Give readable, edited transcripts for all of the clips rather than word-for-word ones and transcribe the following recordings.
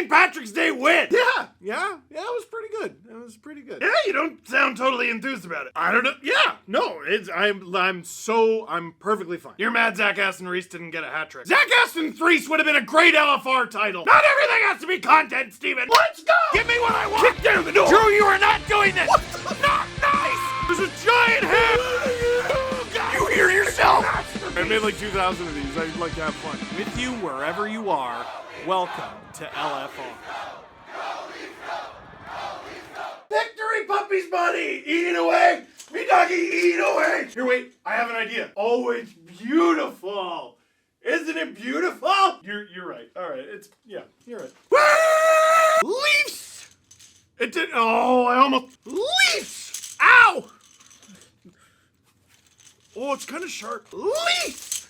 St. Patrick's Day win. Yeah, it was pretty good. Yeah, you don't sound totally enthused about it. I don't know. Yeah, no, I'm perfectly fine. You're mad Zach Aston-Reese didn't get a hat trick. Zach Aston-Reese would have been a great LFR title. Not everything has to be content, Steven. Let's go. Give me what I want. Kick down the door. Drew, you are not doing this. Not nice. There's a giant hat. You hear yourself. I made like 2,000 of these. I'd like to have fun. With you wherever you are, welcome to LFR. Victory, puppies, buddy! Eat away! Me doggy, eat away! Here, wait, I have an idea. Oh, it's beautiful! Isn't it beautiful? You're right. All right, you're right. Woo! Leafs! It did. Oh, I almost. Leafs! Ow! Oh, it's kind of sharp. Leafs!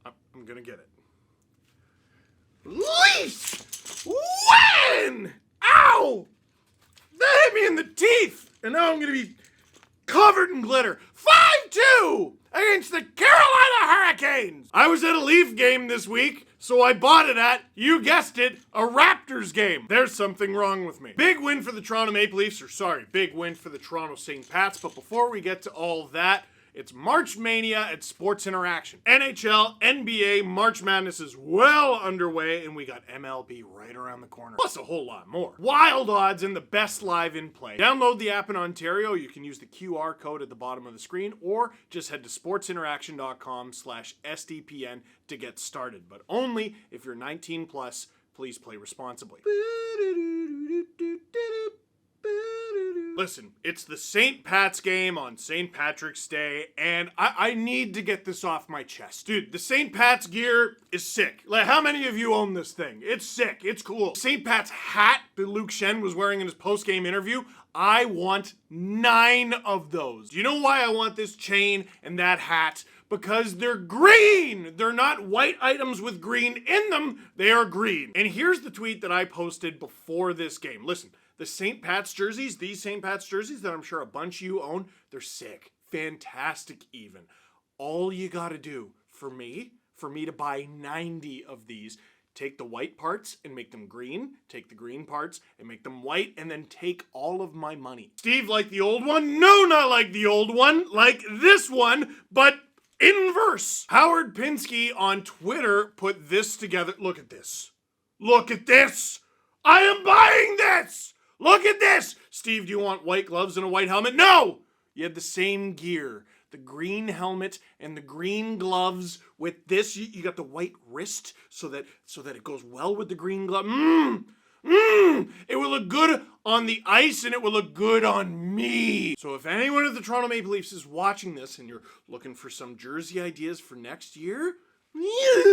I'm gonna get it. Leafs! Win! Ow! That hit me in the teeth! And now I'm gonna be covered in glitter. 5-2 against the Carolina Hurricanes! I was at a Leaf game this week, so I bought it at, you guessed it, a Raptors game. There's something wrong with me. Big win for the Toronto Maple Leafs, big win for the Toronto St.Pats, but before we get to all that, it's March Mania at Sports Interaction. NHL, NBA, March Madness is well underway, and we got MLB right around the corner. Plus a whole lot more. Wild odds and the best live in play. Download the app in Ontario. You can use the QR code at the bottom of the screen, or just head to sportsinteraction.com/SDPN to get started. But only if you're 19 plus, please play responsibly. Listen, it's the St. Pat's game on St. Patrick's Day, and I need to get this off my chest. Dude, the St. Pat's gear is sick. Like, how many of you own this thing? It's sick. It's cool. St. Pat's hat that Luke Shen was wearing in his post-game interview, I want 9 of those. Do you know why I want this chain and that hat? Because they're green! They're not white items with green in them. They are green. And here's the tweet that I posted before this game. Listen. The St. Pat's jerseys, these St. Pat's jerseys that I'm sure a bunch of you own, they're sick. Fantastic even. All you gotta do for me to buy 90 of these, take the white parts and make them green, take the green parts and make them white, and then take all of my money. Steve, like the old one? No, not like the old one. Like this one, but inverse. Howard Pinsky on Twitter put this together. Look at this. Look at this. I am buying this. Look at this! Steve, do you want white gloves and a white helmet? No! You had the same gear. The green helmet and the green gloves with this. You got the white wrist so that it goes well with the green glove. It will look good on the ice and it will look good on me. So if anyone at the Toronto Maple Leafs is watching this and you're looking for some jersey ideas for next year,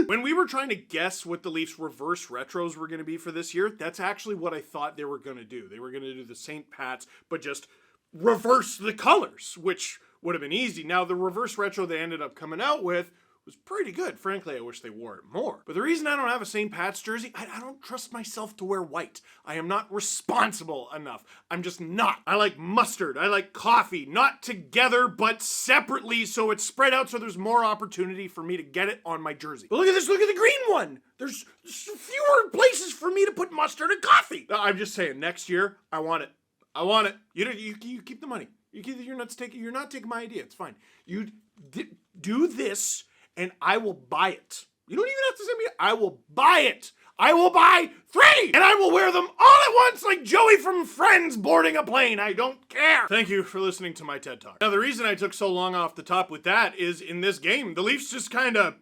when we were trying to guess what the Leafs reverse retros were going to be for this year, that's actually what I thought they were going to do. They were going to do the St. Pats, but just reverse the colors, which would have been easy. Now, the reverse retro they ended up coming out with was pretty good. Frankly, I wish they wore it more. But the reason I don't have a St. Pat's jersey, I don't trust myself to wear white. I am not responsible enough. I'm just not. I like mustard. I like coffee. Not together, but separately, so it's spread out so there's more opportunity for me to get it on my jersey. But look at this. Look at the green one. There's fewer places for me to put mustard and coffee. I'm just saying, next year, I want it. I want it. You keep the money. You're not taking my idea. It's fine. You do this, and I will buy it. You don't even have to send me. I will buy it. I will buy 3, and I will wear them all at once like Joey from Friends boarding a plane. I don't care. Thank you for listening to my TED Talk. Now, the reason I took so long off the top with that is in this game, the Leafs just kind of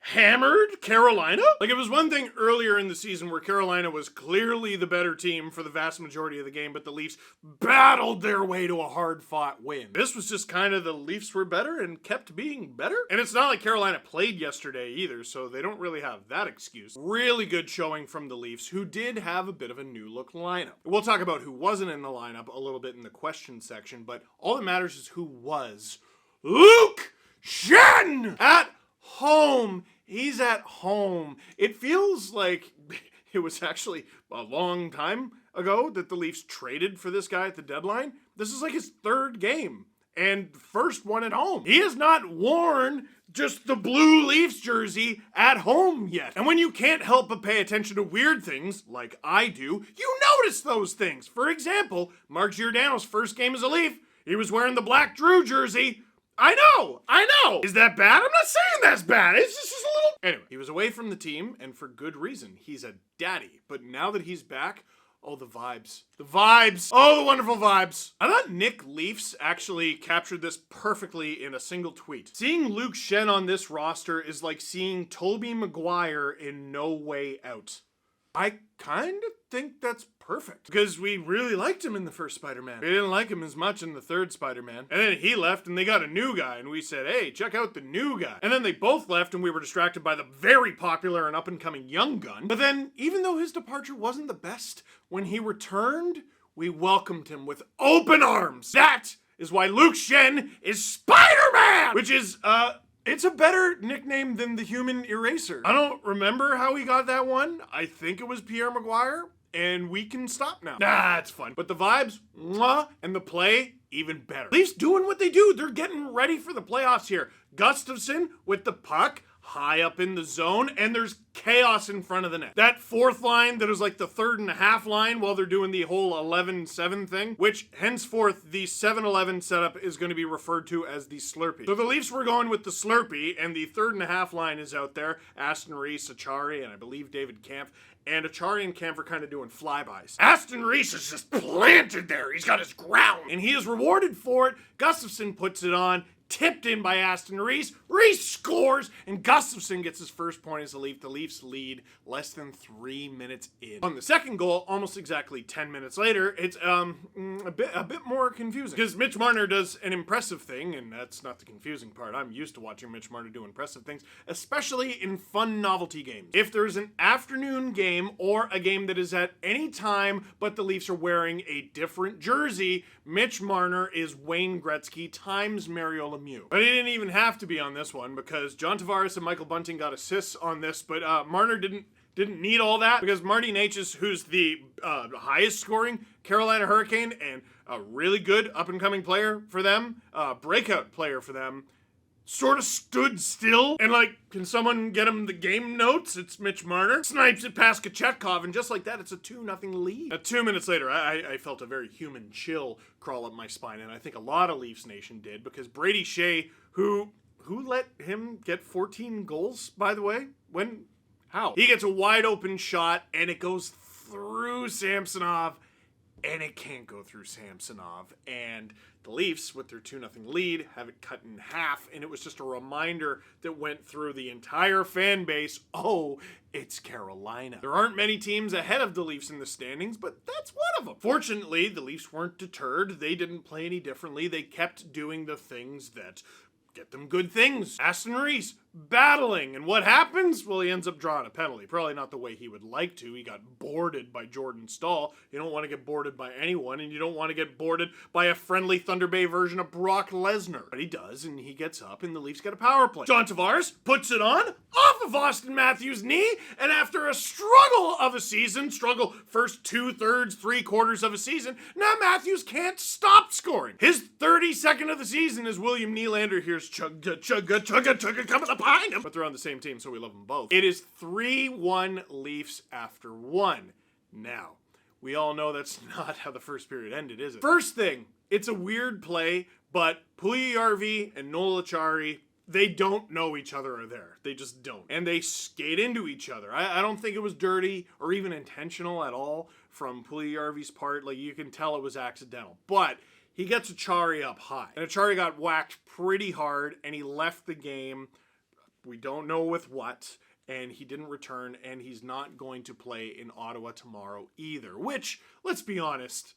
hammered Carolina. Like, it was one thing earlier in the season where Carolina was clearly the better team for the vast majority of the game, but the Leafs battled their way to a hard-fought win. This was just kind of the Leafs were better and kept being better. And it's not like Carolina played yesterday either, so they don't really have that excuse. Really good showing from the Leafs, who did have a bit of a new-look lineup. We'll talk about who wasn't in the lineup a little bit in the question section, but all that matters is who was. Luke Shen at home. He's at home. It feels like it was actually a long time ago that the Leafs traded for this guy at the deadline. This is like his 3rd game. and first one at home. He has not worn just the blue Leafs jersey at home yet. And when you can't help but pay attention to weird things, like I do, you notice those things. For example, Mark Giordano's first game as a Leaf, he was wearing the black Drew jersey. I know. Is that bad? I'm not saying that's bad. It's just a little... Anyway, he was away from the team, and for good reason. He's a daddy. But now that he's back, oh, the vibes. The vibes. Oh, the wonderful vibes. I thought Nick Leafs actually captured this perfectly in a single tweet. Seeing Luke Schenn on this roster is like seeing Tobey Maguire in No Way Out. I kind of think that's perfect. Because we really liked him in the first Spider-Man. We didn't like him as much in the third Spider-Man. And then he left and they got a new guy. And we said, hey, check out the new guy. And then they both left and we were distracted by the very popular and up-and-coming young gun. But then, even though his departure wasn't the best, when he returned, we welcomed him with open arms. That is why Luke Schenn is Spider-Man! Which is, it's a better nickname than the Human Eraser. I don't remember how he got that one. I think it was Pierre Maguire, and we can stop now. Nah, it's fun. But the vibes, mwah, and the play, even better. Leafs doing what they do. They're getting ready for the playoffs here. Gustafsson with the puck, high up in the zone, and there's chaos in front of the net. That fourth line that is like the 3rd and a half line while they're doing the whole 11-7 thing, which henceforth the 7-11 setup is going to be referred to as the Slurpee. So the Leafs were going with the Slurpee, and the 3rd and a half line is out there. Aston-Reese, Achari, and I believe David Kampf. And Achari and Kampf are kind of doing flybys. Aston-Reese is just planted there. He's got his ground. And he is rewarded for it. Gustafsson puts it on. Tipped in by Aston-Reese. Reese scores, and Gustafsson gets his first point as a Leaf. The Leafs lead less than 3 minutes in. On the second goal, almost exactly 10 minutes later, it's a bit more confusing. Because Mitch Marner does an impressive thing, and that's not the confusing part. I'm used to watching Mitch Marner do impressive things, especially in fun novelty games. If there's an afternoon game or a game that is at any time, but the Leafs are wearing a different jersey, Mitch Marner is Wayne Gretzky times Mario Lemieux. But he didn't even have to be on this one because John Tavares and Michael Bunting got assists on this, but Marner didn't need all that because Marty Necas, who's the highest scoring Carolina Hurricane and a really good up-and-coming player for them, breakout player for them, sort of stood still and like, can someone get him the game notes? It's Mitch Marner. Snipes it past Kochetkov, and just like that, it's a 2-0 lead. 2 minutes later, I felt a very human chill crawl up my spine, and I think a lot of Leafs Nation did, because Brady Shea, who let him get 14 goals, by the way? When? How? He gets a wide open shot, and it goes through Samsonov, and it can't go through Samsonov. And the Leafs, with their 2-0 lead, have it cut in half, and it was just a reminder that went through the entire fan base, oh, it's Carolina. There aren't many teams ahead of the Leafs in the standings, but that's one of them. Fortunately, the Leafs weren't deterred. They didn't play any differently. They kept doing the things that get them good things. Aston-Reese battling, and what happens? Well, he ends up drawing a penalty. Probably not the way he would like to. He got boarded by Jordan Stahl. You don't want to get boarded by anyone, and you don't want to get boarded by a friendly Thunder Bay version of Brock Lesnar. But he does, and he gets up, and the Leafs get a power play. John Tavares puts it on, off of Auston Matthews' knee, and after a struggle of a season, first 2/3, 3/4 of a season, now Matthews can't stop scoring. His 32nd of the season is William Nylander. Here's chugga, chugga, chugga, chugga, coming up behind him. But they're on the same team, so we love them both. It is 3-1 Leafs after 1. Now, we all know that's not how the first period ended, is it? First thing, it's a weird play, but Puljujarvi and Noel Acciari, they don't know each other are there. They just don't. And they skate into each other. I don't think it was dirty or even intentional at all from Puljujarvi's part. Like, you can tell it was accidental. But he gets Acciari up high. And Acciari got whacked pretty hard, and he left the game. We don't know with what, and he didn't return, and he's not going to play in Ottawa tomorrow either. Which, let's be honest,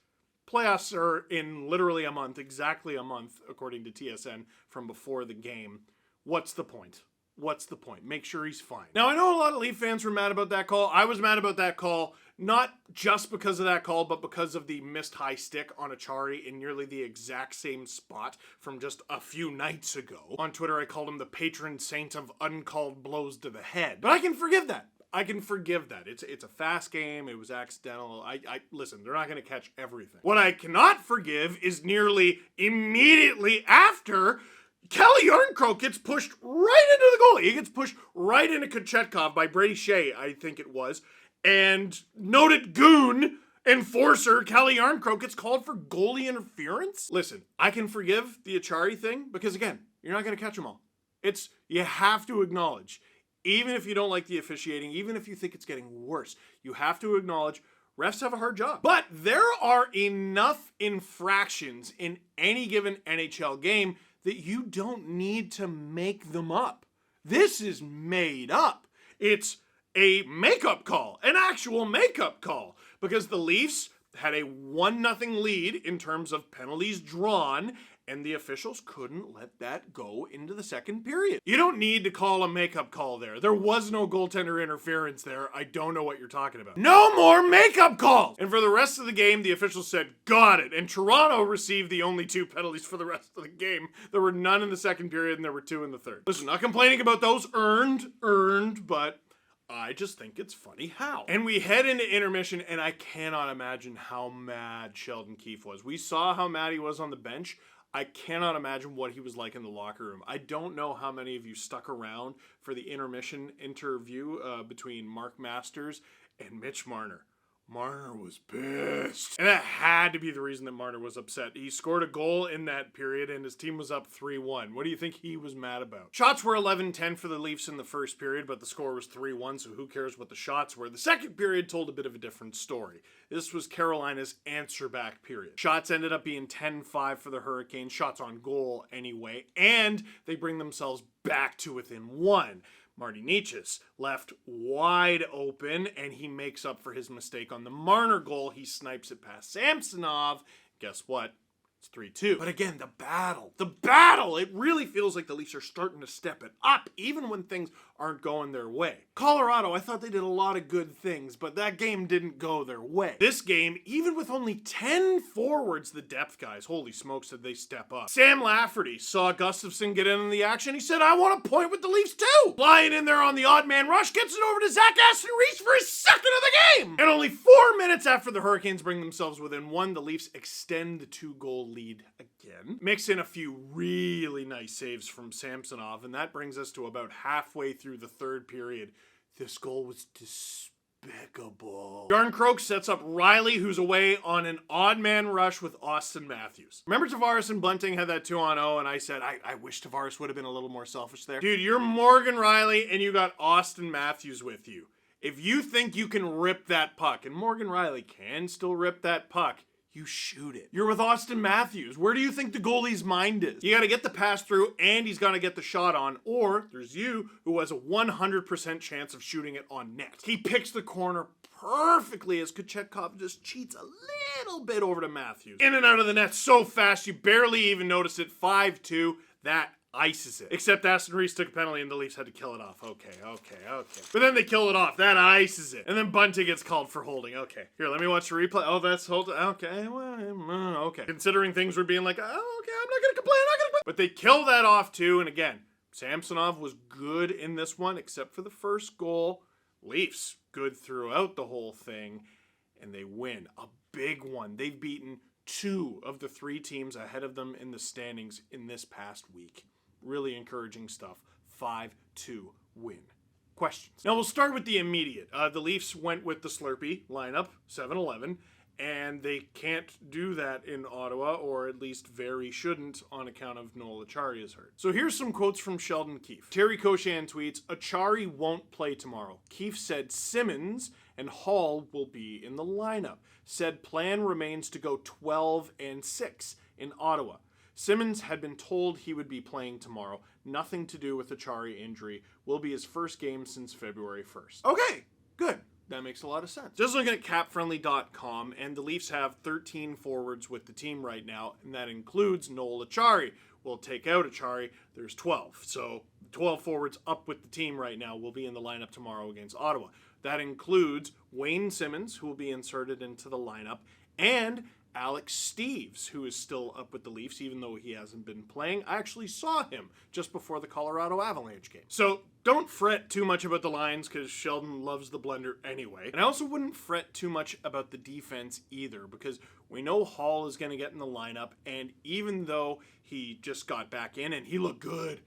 playoffs are in literally a month, exactly a month, according to TSN, from before the game. What's the point? What's the point? Make sure he's fine. Now, I know a lot of Leaf fans were mad about that call. I was mad about that call, not just because of that call, but because of the missed high stick on Acciari in nearly the exact same spot from just a few nights ago. On Twitter, I called him the patron saint of uncalled blows to the head. But I can forgive that. I can forgive that. It's a fast game. It was accidental. Listen, they're not going to catch everything. What I cannot forgive is nearly immediately after Kelly Yarncroke gets pushed right into the goalie. He gets pushed right into Kochetkov by Brady Shea, I think it was. And noted goon enforcer Kelly Yarncroke gets called for goalie interference. Listen, I can forgive the Achari thing because, again, you're not going to catch them all. You have to acknowledge, even if you don't like the officiating, even if you think it's getting worse, you have to acknowledge refs have a hard job. But there are enough infractions in any given NHL game that you don't need to make them up. This is made up. It's a makeup call, an actual makeup call, because the Leafs had a 1-0 lead in terms of penalties drawn, and the officials couldn't let that go into the second period. You don't need to call a makeup call there. There was no goaltender interference there. I don't know what you're talking about. No more makeup calls! And for the rest of the game, the officials said, got it. And Toronto received the only 2 penalties for the rest of the game. There were none in the second period, and there were 2 in the third. Listen, not complaining about those earned, but I just think it's funny how. And we head into intermission, and I cannot imagine how mad Sheldon Keefe was. We saw how mad he was on the bench. I cannot imagine what he was like in the locker room. I don't know how many of you stuck around for the intermission interview between Mark Masters and Mitch Marner. Marner was pissed. And that had to be the reason that Marner was upset. He scored a goal in that period and his team was up 3-1. What do you think he was mad about? Shots were 11-10 for the Leafs in the first period, but the score was 3-1, so who cares what the shots were? The second period told a bit of a different story. This was Carolina's answer back period. Shots ended up being 10-5 for the Hurricanes, shots on goal anyway, and they bring themselves back to within 1. Marty Necas left wide open, and he makes up for his mistake on the Marner goal. He snipes it past Samsonov. Guess what? It's 3-2. But again, the battle, it really feels like the Leafs are starting to step it up, even when things aren't going their way. Colorado, I thought they did a lot of good things, but that game didn't go their way. This game, even with only 10 forwards, the depth guys, holy smokes, did they step up. Sam Lafferty saw Gustafsson get in the action. He said, I want a point with the Leafs too. Flying in there on the odd man rush, gets it over to Zach Aston-Reese for his second of the game. And only 4 minutes after the Hurricanes bring themselves within 1, the Leafs extend the 2-goal lead again. Mix in a few really nice saves from Samsonov, and that brings us to about halfway through the third period. This goal was despicable. Yarncroke sets up Riley, who's away on an odd man rush with Austin Matthews. Remember Tavares and Bunting had that 2-on-0, and I said, I wish Tavares would have been a little more selfish there. Dude, you're Morgan Riley, and you got Austin Matthews with you. If you think you can rip that puck, and Morgan Riley can still rip that puck, you shoot it. You're with Austin Matthews. Where do you think the goalie's mind is? You got to get the pass through and he's got to get the shot on, or there's you who has a 100% chance of shooting it on net. He picks the corner perfectly as Kochetkov just cheats a little bit over to Matthews. In and out of the net so fast you barely even notice it. 5-2. That ices it. Except Aston-Reese took a penalty and the Leafs had to kill it off. Okay. But then they kill it off. That ices it. And then Bunting gets called for holding. Okay. Here, let me watch the replay. Oh, that's hold. Okay. Well, okay. Considering things were being like, oh, okay, I'm not going to complain. But they kill that off too. And again, Samsonov was good in this one, except for the first goal. Leafs good throughout the whole thing. And they win. A big one. They've beaten 2 of the 3 teams ahead of them in the standings in this past week. Really encouraging stuff. 5-2 win. Questions? Now we'll start with the immediate. The Leafs went with the Slurpee lineup, 7-11, and they can't do that in Ottawa, or at least very shouldn't on account of Noel Acciari is hurt. So here's some quotes from Sheldon Keefe. Terry Cochan tweets, Acciari won't play tomorrow. Keefe said Simmons and Hall will be in the lineup. Said plan remains to go 12-6 in Ottawa. Simmons had been told he would be playing tomorrow. Nothing to do with the Acciari injury. Will be his first game since February 1st. Okay, good. That makes a lot of sense. Just looking at capfriendly.com, and the Leafs have 13 forwards with the team right now, and that includes Noel Acciari. We'll take out Acciari. There's 12. So 12 forwards up with the team right now will be in the lineup tomorrow against Ottawa. That includes Wayne Simmons, who will be inserted into the lineup, and Alex Steves, who is still up with the Leafs, even though he hasn't been playing. I actually saw him just before the Colorado Avalanche game. So don't fret too much about the lines, because Sheldon loves the blender anyway. And I also wouldn't fret too much about the defense either, because we know Hall is going to get in the lineup, and even though he just got back in and he looked good,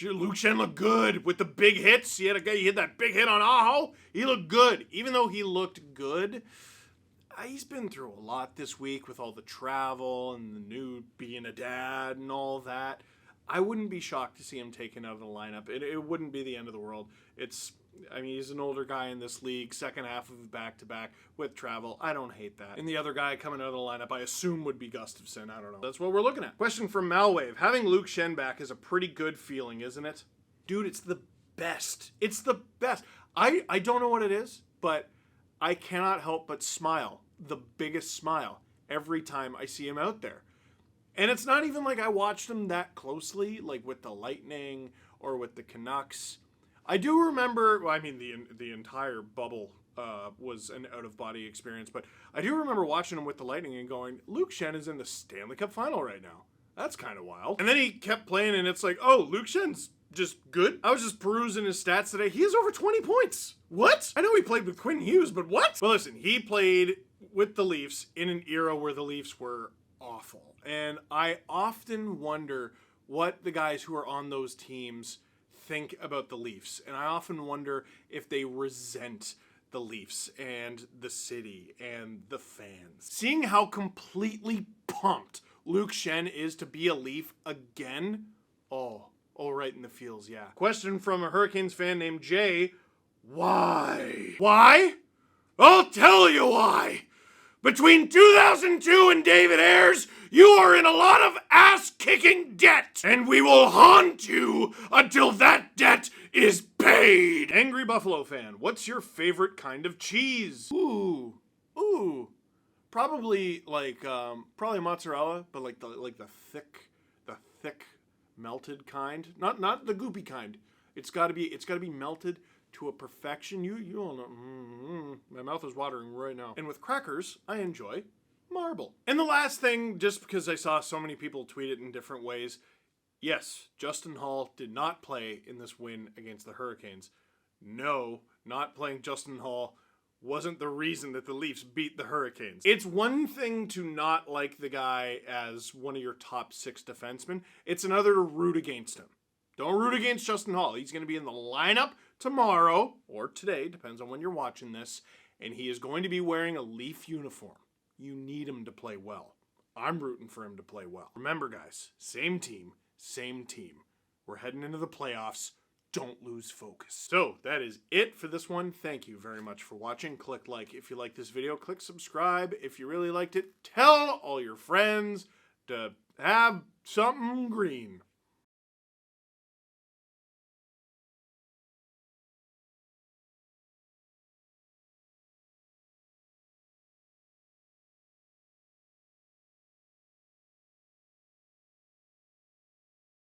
Luke Schenn looked good with the big hits. He hit that big hit on Aho. He looked good. Even though he looked good, he's been through a lot this week with all the travel and the new being a dad and all that. I wouldn't be shocked to see him taken out of the lineup. It wouldn't be the end of the world. He's an older guy in this league, second half of back-to-back with travel. I don't hate that. And the other guy coming out of the lineup, I assume, would be Gustafsson. I don't know. That's what we're looking at. Question from Malwave. Having Luke Schenn back is a pretty good feeling, isn't it? Dude, it's the best. It's the best. I don't know what it is, but I cannot help but smile. The biggest smile every time I see him out there. And it's not even like I watched him that closely, like with the Lightning or with the Canucks. I do remember, the entire bubble was an out-of-body experience, but I do remember watching him with the Lightning and going, Luke Schenn is in the Stanley Cup final right now. That's kind of wild. And then he kept playing, and it's like, oh, Luke Schenn's just good. I was just perusing his stats today. He has over 20 points. What? I know he played with Quinn Hughes, but what? Well, listen, he played with the Leafs in an era where the Leafs were awful. And I often wonder what the guys who are on those teams think about the Leafs, and I often wonder if they resent the Leafs and the city and the fans. Seeing how completely pumped Luke Schenn is to be a Leaf again, right in the feels, yeah. Question from a Hurricanes fan named Jay. Why? Why? I'll tell you why. Between 2002 and David Ayres, you are in a lot of ass-kicking debt, and we will haunt you until that debt is paid. Angry Buffalo fan, what's your favorite kind of cheese? Ooh, probably probably mozzarella, but like the thick melted kind, not the goopy kind. It's got to be melted to a perfection. You all know. My mouth is watering right now. And with crackers, I enjoy marble. And the last thing, just because I saw so many people tweet it in different ways, yes, Justin Hall did not play in this win against the Hurricanes. No, not playing Justin Hall wasn't the reason that the Leafs beat the Hurricanes. It's one thing to not like the guy as one of your top 6 defensemen. It's another to root against him. Don't root against Justin Hall. He's going to be in the lineup tomorrow, or today, depends on when you're watching this, and he is going to be wearing a Leaf uniform. You need him to play well. I'm rooting for him to play well. Remember, guys, same team, same team. We're heading into the playoffs. Don't lose focus. So that is it for this one. Thank you very much for watching. Click like if you liked this video. Click subscribe if you really liked it. Tell all your friends to have something green.